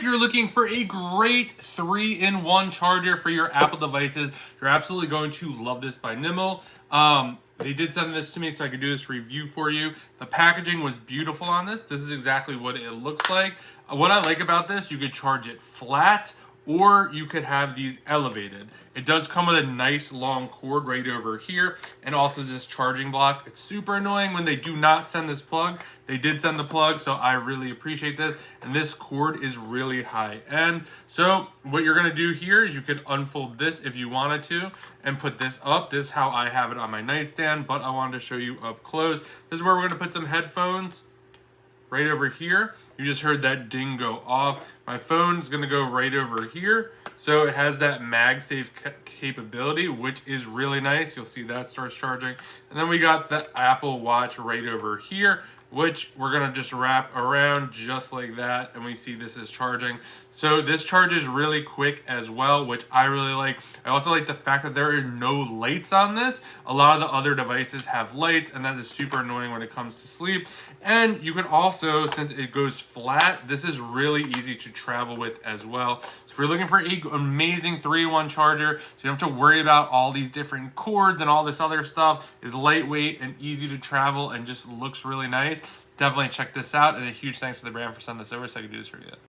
you're looking for a great 3-in-1 charger for your Apple devices, you're absolutely going to love this by Nimmo. They did send this to me so I could do this review for you. The packaging was beautiful on this. This is exactly what it looks like. What I like about this, you could charge it flat or you could have these elevated. It does come with a nice long cord right over here and also this charging block. It's super annoying when they do not send this plug. They did send the plug, so I really appreciate this. And this cord is really high end. So what you're gonna do here is you could unfold this if you wanted to and put this up. This is how I have it on my nightstand, but I wanted to show you up close. This is where we're gonna put some headphones. Right over here, you just heard that ding go off. My phone's gonna go right over here. So it has that MagSafe capability, which is really nice. You'll see that starts charging. And then we got the Apple Watch right over here, which we're gonna just wrap around just like that. And we see this is charging. So this charges really quick as well, which I really like. I also like the fact that there are no lights on this. A lot of the other devices have lights, and that is super annoying when it comes to sleep. And you can also, since it goes flat, this is really easy to travel with as well. So if you're looking for an amazing 3-in-1 charger, so you don't have to worry about all these different cords and all this other stuff, is lightweight and easy to travel and just looks really nice. Definitely check this out, and a huge thanks to the brand for sending this over so I could do this for you.